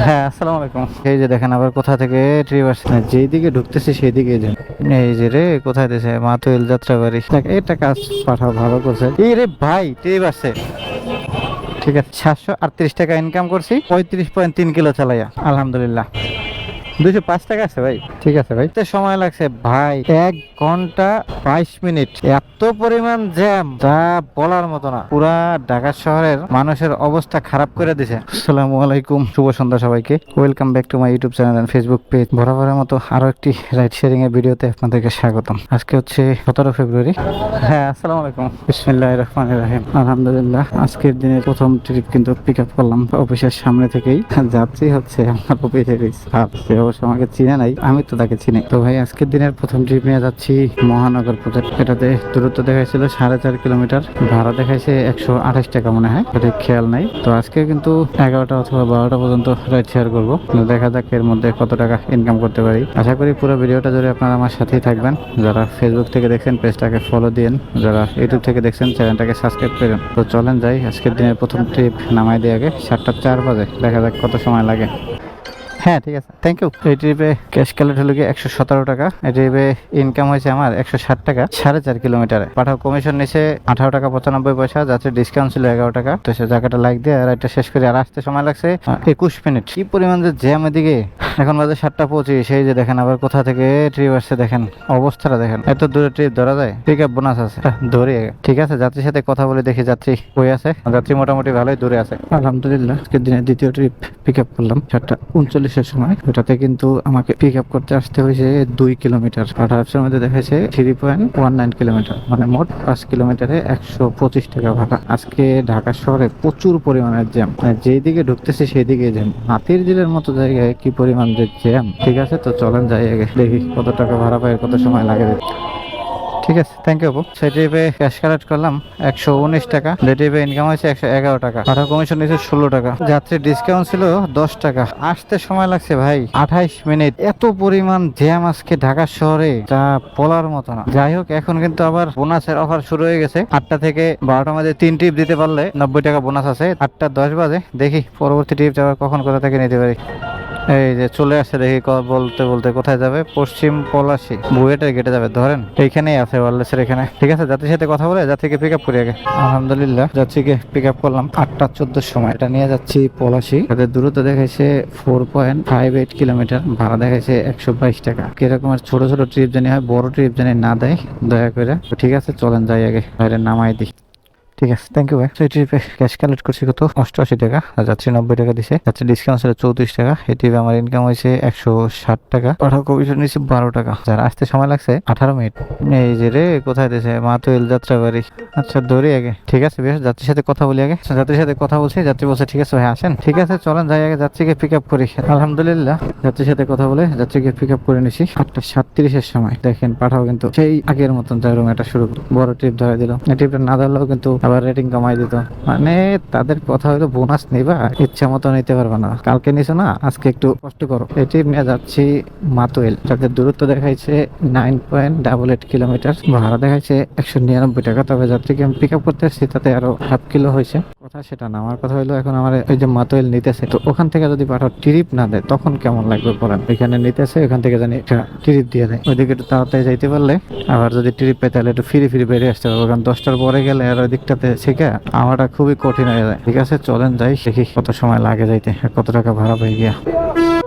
হ্যাঁ, আসসালামু আলাইকুম। এই যে দেখেন আবার কোথা থেকে ট্রিপ আসছে, যেই দিকে ঢুকতেছি সেই দিকে যান। এই যে রে কোথায় দিছে মাতুয়েল যাত্রাবাড়ি, দেখ এটা কাজ পাঠাও ভালো করছে। এই রে ভাই ট্রিপ আসছে। ঠিক আছে, 738 টাকা ইনকাম করছি 35.3 কিলো চালাইয়া, আলহামদুলিল্লাহ। 205 টাকা আছে ভাই। ঠিক আছে ভাই, তো সময় লাগছে ভাই 1 ঘন্টা 22 মিনিট। এত পরিমাণ জ্যাম যা বলার মতো না। পুরা ঢাকা শহরের মানুষের অবস্থা খারাপ করে দিছে। আসসালামু আলাইকুম, শুভ সন্ধ্যা সবাইকে। Welcome back to my YouTube channel and Facebook page. বরাবরের মতো আরো একটি রাইড শেয়ারিং এর ভিডিওতে আপনাদেরকে স্বাগতম। আজকে হচ্ছে 17 ফেব্রুয়ারি। হ্যাঁ, আসসালামু আলাইকুম। বিসমিল্লাহির রহমানির রহিম। আলহামদুলিল্লাহ, আজকের দিনের প্রথম ট্রিপ কিন্তু পিক আপ করলাম অফিসের সামনে থেকেই। যাচ্ছি হচ্ছে আমার অফিসের স্টাফ। সে অবশ্য আমাকে চিনে নাই, আমি তো তাকে চিনি। তো ভাই আজকের দিনের প্রথম ট্রিপ নিয়ে যাচ্ছি মহানগর প্রজেক্ট। এটাতে দূরত্ব দেখাইছিল 4.5 কিলোমিটার, ভাড়া দেখাইছে 128 টাকা মনে হয়, এটা খেয়াল নাই। তো আজকে কিন্তু 11টা অথবা 12টা পর্যন্ত রাইড শেয়ার করবো। দেখা যাক এর মধ্যে কত টাকা ইনকাম করতে পারি। আশা করি পুরো ভিডিওটা জুড়ে আপনারা আমার সাথেই থাকবেন। যারা ফেসবুক থেকে দেখছেন পেজটাকে ফলো দিন, যারা ইউটিউব থেকে দেখছেন চ্যানেলটাকে সাবস্ক্রাইব করেন। তো চলেন যাই, আজকের দিনের প্রথম ট্রিপ নামাই দিয়ে আগে 7টা 4 বাজে, দেখা যাক কত সময় লাগে। হ্যাঁ ঠিক আছে, থ্যাংক ইউ। এই ট্রিপে ক্যাশ কালেক্ট হলো গিয়ে 117 টাকা। এই ট্রিপে ইনকাম হয়েছে আমার 160 টাকা 4.5 কিলোমিটারে। পাঠাও কমিশন নিচে 18 টাকা 95 পয়সা, যাচ্ছে ডিসকাউন্ট ছিল 11 টাকা। তো সে জায়গাটা লাইক দিয়ে রাইডটা শেষ করে আর আসতে সময় লাগছে 21 মিনিট। কি পরিমাণ যে জ্যাম এদিকে। এখন বাজে 7টা 25। সেই যে দেখেন আবার কোথা থেকে ট্রিপ আসছে, দেখেন অবস্থাটা দেখেন। এত দূরে ট্রিপ ধরা যায়? পিক আপ বোনাস আছে, ধরি আগে। ঠিক আছে, যাত্রীর সাথে কথা বলে দেখি যাত্রী কই আছে। যাত্রী মোটামুটি ভালোই দূরে আছে, আলহামদুলিল্লাহ। আজকের দিনের দ্বিতীয় ট্রিপ পিক আপ করলাম 7টা 39-এর সময়। ওটাতে কিন্তু আমাকে পিক আপ করতে আসতে হয়েছে 2 কিলোমিটার। আর অ্যাপসের মধ্যে দেখাচ্ছে 3.19 কিলোমিটার, মানে মোট 5 কিলোমিটারে 125 টাকা ভাড়া। আজকে ঢাকা শহরে প্রচুর পরিমাণের জ্যাম, মানে যেই দিকে ঢুকতেছি সেই দিকে জ্যাম। হাতির ঝিলের মতো জায়গায় কি পরিমাণ যে জ্যাম। ঠিক আছে, তো চলেন যাই আগে, দেখি কত টাকা ভাড়া পাই, কত সময় লাগে। ঠিক আছে, থ্যাংক ইউ আপু। সেই ট্রিপে ক্যাশ কালেক্ট করলাম 119 টাকা। যে ট্রিপে ইনকাম হয়েছে 111 টাকা। পাঠা কমিশন নিয়েছে 16 টাকা। যাত্রীর ডিসকাউন্ট ছিল 10 টাকা। আসতে সময় লাগছে ভাই 28 মিনিট। এত পরিমাণ জ্যাম আজকে ঢাকা শহরে যা বলার মতো না। যাই হোক, এখন কিন্তু আবার বোনাসের অফার শুরু হয়ে গেছে। 8টা থেকে 12টার মধ্যে 3 ট্রিপ দিতে পারলে 90 টাকা বোনাস আছে। 8টা 10 বাজে, দেখি পরবর্তী ট্রিপ যাওয়ার কখন কোথা থেকে নিতে পারি। এই যে চলে আসছে, দেখি বলতে বলতে কোথায় যাবে। পশ্চিম পলাশী বুয়েটের গেটে যাবে, ধরেন এইখানেই আছে ওয়ারলেসের এখানে। ঠিক আছে, যাত্রীর সাথে কথা বলে যাত্রীকে পিক আপ করি আগে। আলহামদুলিল্লাহ, যাত্রীকে পিক আপ করলাম 8টা 14-র সময়। এটা নিয়ে যাচ্ছি পলাশী। তাদের দূরত্ব দেখাইছে 4.58 কিলোমিটার, ভাড়া দেখাইছে 122 টাকা। কিরকমের ছোট ছোট ট্রিপ জানি হয়, বড় ট্রিপ জানি না দেয় দয়া করে। ঠিক আছে, চলেন যাই আগে, বাইরে নামাই দিই। ঠিক আছে, থ্যাংক ইউ ভাই। সেই ট্রিপে ক্যাশ কালেক্ট করছি কত 88 টাকা, আর যাত্রী 90 টাকা দিছে। যাত্রী ডিসকাউন্ট ছিল 34 টাকা। এই ট্রিপে আমার ইনকাম হয়েছে 160 টাকা। পাঠাও কমিশন নিয়েছে 12 টাকা। যার আসতে সময় লাগছে 18 মিনিট। এই যে রে কোথায় দিছে মাতুয়েল যাত্রাবাড়ি। আচ্ছা ধরি আগে। ঠিক আছে, বেশ, যাত্রীর সাথে কথা বলি আগে। যাত্রীর সাথে কথা বলছি, যাত্রী বলছে ঠিক আছে ভাই আসেন। ঠিক আছে, চলেন যাই আগে, যাত্রীকে পিক আপ করি। আলহামদুলিল্লাহ, যাত্রীর সাথে কথা বলে যাত্রীকে পিক আপ করে নিছি 8টা 37-এর সময়। দেখেন পাঠাও কিন্তু সেই আগের মতন যাইরুম এটা শুরু বড় ট্রিপ ধরে দিল। এই ট্রিপটা না ধরলেও কিন্তু আবার রেটিং কমাই দিত। মানে তাদের কথা হলো বোনাস নিবা, ইচ্ছা মতো নিতে পারবে না। কালকে নিছো না, আজকে একটু কষ্ট করো। এই ট্রিপ নিয়ে যাচ্ছি মাতুয়েল। যাদের দূরত্ব দেখাইছে 9.88 কিলোমিটার, ভাড়া দেখাইছে 199 টাকা। তবে যাত্রীকে আমি পিক আপ করতে আসছি তাতে আরো হাফ কিলো হয়েছে। কথা সেটা না, আমার কথা হলো এখন আমার এই যে মাতুয়েল নিতেছে, তো ওখান থেকে যদি পাঠাও ট্রিপ না দেয় তখন কেমন লাগবে বলেন। এখানে নিতেছে, ওখান থেকে জানি একটা ট্রিপ দিয়ে দেয়। ওইদিকে একটু তাড়াতাড়ি যাইতে পারলে, আবার যদি ট্রিপ পেয়ে তাহলে একটু ফিরে ফিরে বেরিয়ে আসতে পারবো। কারণ 10টার পরে গেলে আর ওই দিকটাতে শিখে আমারটা খুবই কঠিন হয়ে যায়। ঠিক আছে, চলেন যাই, দেখি কত সময় লাগে যাইতে, কত টাকা ভাড়া পাই গিয়া।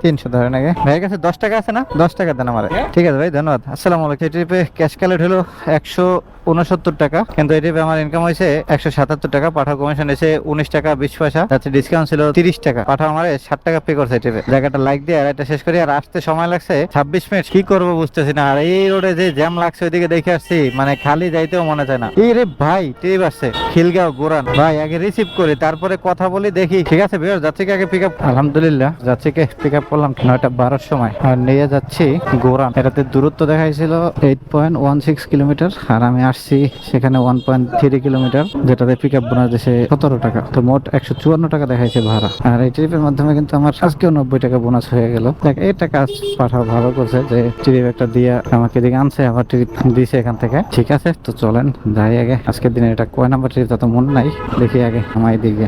300 ধরেন আগে। ভাইয়ের কাছে 10 টাকা আছে না? 10 টাকা দেন আমার। ঠিক আছে ভাই, ধন্যবাদ। আসসালামু আলাইকুম। এই ট্রিপে ক্যাশ কালেক্ট হলো 169 টাকা, কিন্তু এই ট্রিপে আমার ইনকাম হয়েছে 177 টাকা। পাঠাও কমিশন এসে 19 টাকা 20 পয়সা। যাচ্ছে ডিসকাউন্ট ছিল 30 টাকা। পাঠাও আমার 60 টাকা পে করছে ট্রিপে। জায়গাটা লাইক দিয়ে আর এটা শেষ করি। আর আসতে সময় লাগছে 26 মিনিট। কি করবো বুঝতেছি না। আর এই রোডে যে জ্যাম লাগছে ওইদিকে দেখে আসছি, মানে খালি যাইতেও মনে চায় না। এই রে ভাই ট্রিপ আসছে খিলগাঁও গোরান। ভাই আগে রিসিভ করি তারপরে কথা বলি দেখি। ঠিক আছে বের, যাত্রীকে আগে পিক আপ। আলহামদুলিল্লাহ, যাত্রীকে পিক আপ করলাম 9টা 12-র সময় আর নিয়ে যাচ্ছি গোরান। এটাতে দূরত্ব দেখাইছিল 8.16 কিলোমিটার, আর আমি আসছি সেখানে 1.3 কিলোমিটার, যেটাতে পিক আপ বোনাস দিয়েছে 17 টাকা। তো মোট 154 টাকা দেখাইছে ভাড়া। আর এই ট্রিপের মাধ্যমে কিন্তু আমার আজকেও 90 টাকা বোনাস হয়ে গেল। দেখ এটা কাজ পাঠাও ভালো করছে যে ট্রিপ একটা দিয়ে আমাকে এদিকে আনছে, আবার ট্রিপ দিছে এখান থেকে। ঠিক আছে, তো চলেন যাই আগে। আজকের দিনে এটা কয় নাম্বার ট্রিপ তা তো মনে নাই, দেখি আগে আমার দিকে।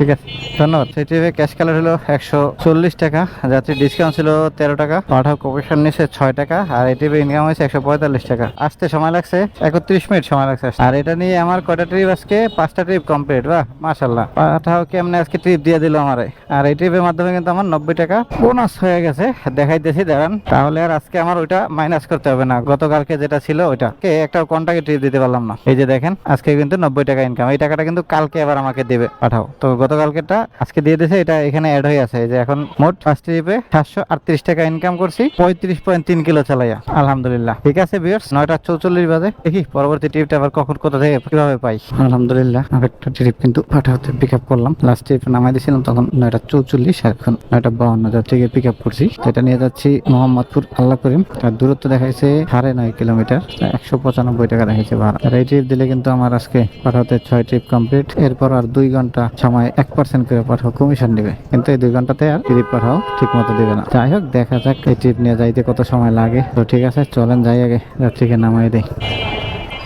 ঠিক আছে, ধন্যবাদ। সেই ট্রিপে ক্যাশ কালার হলো 140 টাকা, যাত্রী ডিসকাউন্ট ছিল 13 টাকা, পাঠাও কমিশন নিচ্ছে 6 টাকা, আর এই ট্রিপে ইনকাম হয়েছে 145 টাকা। আসতে সময় লাগছে 31 মিনিট সময় লাগছে। আর এটা নিয়ে আমার কয়টা ট্রিপ, আজকে 5টা ট্রিপ কমপ্লিট। বাহ মাশাল্লাহ, পাঠাও কেমনে আজকে ট্রিপ দিয়ে দিল আমারে। আর এই ট্রিপের মাধ্যমে কিন্তু আমার 90 টাকা বোনাস হয়ে গেছে, দেখাইতেছি দাঁড়ান। তাহলে আর আজকে আমার ওইটা মাইনাস করতে হবে না, গতকালকে যেটা ছিল ওইটা একটা কোনটাকে ট্রিপ দিতে পারলাম না। এই যে দেখেন আজকে কিন্তু 90 টাকা ইনকাম, এই টাকাটা কিন্তু কালকে আবার আমাকে দেবে পাঠাও। তো গতকালকেটা আজকে দিয়ে দিয়েছে, এটা এখানে অ্যাড হয়ে আছে। এই যে এখন মোট ফার্স্ট ট্রিপে 738 টাকা ইনকাম করছি 35.3 কিলো চালাইয়া, আলহামদুলিল্লাহ। ঠিক আছে ভিউয়ার্স, 9:44 বাজে। দেখি পরবর্তী ট্রিপটা আবার কখন কোথা থেকে কিভাবে পাই। আলহামদুলিল্লাহ আরেকটা ট্রিপ কিন্তু পাঠাওতে পিক আপ করলাম। লাস্ট ট্রিপ নামাই দিয়েছিলাম তখন 9:44, আর এখন 9:52 যাত্রীকে পিক আপ করছি। এটা নিয়ে যাচ্ছি মোহাম্মদপুর আল্লাহ করিম। তার দূরত্ব দেখাইছে 9.5 কিলোমিটার, 195 টাকা দেখাইছে ভাড়া। আর এই ট্রিপ দিলে কিন্তু আমার আজকে পাঠাওতে 6 ট্রিপ কমপ্লিট। এরপর আর 2 ঘন্টা সময় 1% করে পাঠাও কমিশন দিবে, কিন্তু এই 2 ঘন্টাতে আর ট্রিপ পাঠাও ঠিক মতো দিবে না। যাই হোক দেখা যাক এই ট্রিপ নিয়ে যাইতে কত সময় লাগে। তো ঠিক আছে চলেন যাই, আগে যাত্রীকে নামাই দেই।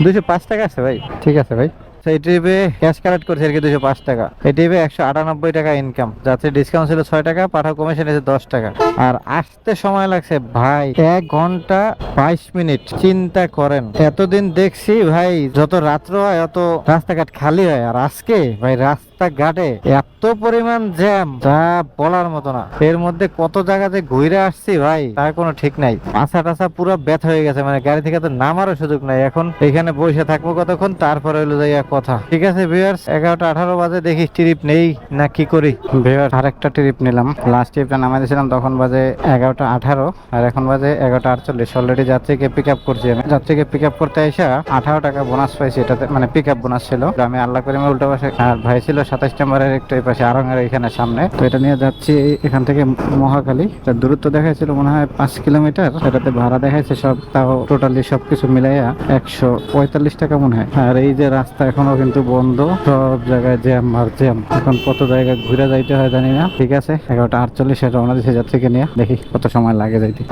205 টাকা আছে ভাই, ঠিক আছে ভাই। এই ট্রিপে ক্যাশ কালেক্ট করছে আর কি 205 টাকা। এই ট্রিপে 198 টাকা ইনকাম, যাতে ডিসকাউন্ট ছিল 6 টাকা, পাঠাও কমিশন এসে 10 টাকা। আর আসতে সময় লাগছে ভাই 1 ঘন্টা 22 মিনিট। চিন্তা করেন, এতদিন দেখছি ভাই যত রাত্র হয় অত রাস্তাঘাট খালি হয়, আর আজকে ভাই রাস্তাঘাটে এত পরিমাণ জ্যাম যা বলার মতো না। এর মধ্যে কত জায়গাতে ঘুরে আসছি ভাই তার কোনো ঠিক নাই। মাথা টাছা পুরো ব্যথা হয়ে গেছে, মানে গাড়ি থেকে তো নামারও সুযোগ নাই। এখন এখানে বসে থাকবো কতক্ষণ, তারপরে হলো যাইয়া কথা। ঠিক আছে ভিউয়ার্স, 11:18 বাজে, দেখি ট্রিপ নেই না কি করি। ভিউয়ার্স আরেকটা ট্রিপ নিলাম, লাস্ট ট্রিপটা নামাই দিয়েছিলাম তখন বাজে 11:18, আর এখন বাজে 11:48। অলরেডি যাত্রীকে পিক আপ করছি আমি। যাত্রীকে পিক আপ করতে এসে 18 টাকা বোনাস পাইছি এটাতে, মানে পিক আপ বোনাস ছিল। আমি আল্লাহ করিমের উল্টো পাশে, আর ভাই ছিল 27 নম্বরের একটু এই পাশে আরঙের এখানে সামনে। তো এটা নিয়ে যাচ্ছি এখান থেকে মহাখালী। তার দূরত্ব দেখাইছিল মনে হয় 5 কিলোমিটার, এটাতে ভাড়া দেখাইছে সব, তাও টোটালি সবকিছু মিলাইয়া 145 টাকা মনে হয়। আর এই যে রাস্তা এখনো কিন্তু বন্ধ, সব জায়গায় জ্যাম আর জ্যাম। এখন কত জায়গায় ঘুরে যাইতে হয় জানি না। ঠিক আছে 11:48 রওনা দিচ্ছে যাত্রীকে নিয়ে, দেখি কত সময় লাগে যাইতে।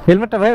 হেলমেটটা ভাই।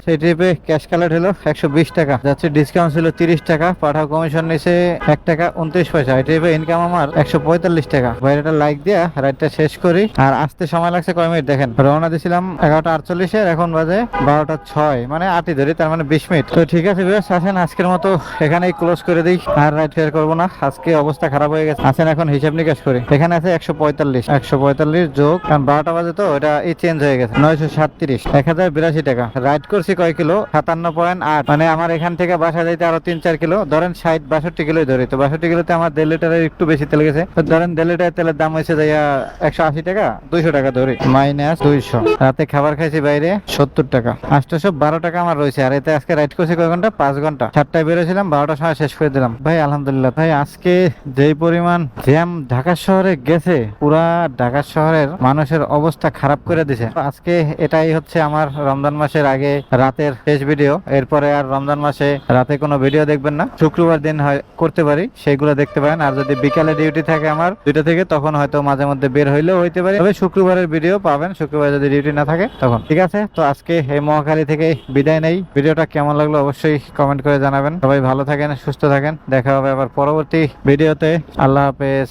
সেই ট্রিপে ক্যাশ কালেক্ট হলো 120 টাকা, যাচ্ছে ডিসকাউন্ট ছিল 30 টাকা, পাঠাও কমিশন নিছে 1 টাকা 29 পয়সা। এই ট্রিপে ইনকাম আমার 145 টাকা। বাইরেটা লাইক দিয়া রাইডটা শেষ করি। আর আসতে সময় লাগছে কয় মিনিট দেখেন, রওনা দিয়েছিলাম 11:48, এখন বাজে 12:06, মানে 8ই ধরি, তার মানে 20 মিনিট। তো ঠিক আছে ভিউয়ার্স, আসেন আজকের মতো এখানেই ক্লোজ করে দিই, আর রাইড শেয়ার করবো না। আজকে অবস্থা খারাপ হয়ে গেছে। আসেন এখন হিসাব নিকাশ করি। এখানে আছে 145 যোগ, কারণ 12টা বাজে তো এটা চেঞ্জ হয়ে গেছে, 937, 1082 টাকা। রাইড করছি কয় কিলো, 57.8, মানে আমার এখান থেকে বাসা যাইতে আরো 3-4 কিলো, ধরেন 60-62 কিলোই ধরি। তো 62 কিলোতে আমার 1.5 লিটারের একটু বেশি তেল গেছে। তো ধরেন 1.5 লিটার তেলের দাম হয়েছে যাইয়া 180 টাকা, 200 টাকা ধরি, মাইনাস 200। রাতে খাবার খাইছি বাইরে 70 টাকা, 812 টাকা আমার রয়েছে। আর এতে আজকে রাইড করছি কয় ঘন্টা, 5 ঘন্টা। 7টায় বেরোছিলাম, 12টার সময় শেষ করে দিলাম। ভাই আলহামদুলিল্লাহ। ভাই আজকে যেই পরিমাণ জ্যাম ঢাকা শহরে গেছে, পুরা ঢাকা শহরের মানুষের অবস্থা খারাপ করে দিছে। আজকে এটাই হচ্ছে আমার রমজান মাসের আগে রাতের শেষ ভিডিও। এরপরে আর রমজান মাসে রাতে কোনো ভিডিও দেখবেন না, শুক্রবার দিন হয় করতে পারি, সেইগুলো দেখতে পারেন। আর যদি বিকালে ডিউটি থাকে আমার 2টা থেকে, তখন হয়তো মাঝে মধ্যে বের হইলেও হইতে পারে, তবে শুক্রবারের ভিডিও পাবেন, শুক্রবার যদি ডিউটি না থাকে তখন। ঠিক আছে, তো আজকে এই মহাখালী থেকে বিদায় নেই। ভিডিওটা কেমন লাগলো অবশ্যই কমেন্ট করে জানাবেন। সবাই ভালো থাকেন, সুস্থ থাকেন, দেখা হবে আবার পরবর্তী ভিডিওতে। আল্লাহ হাফেজ।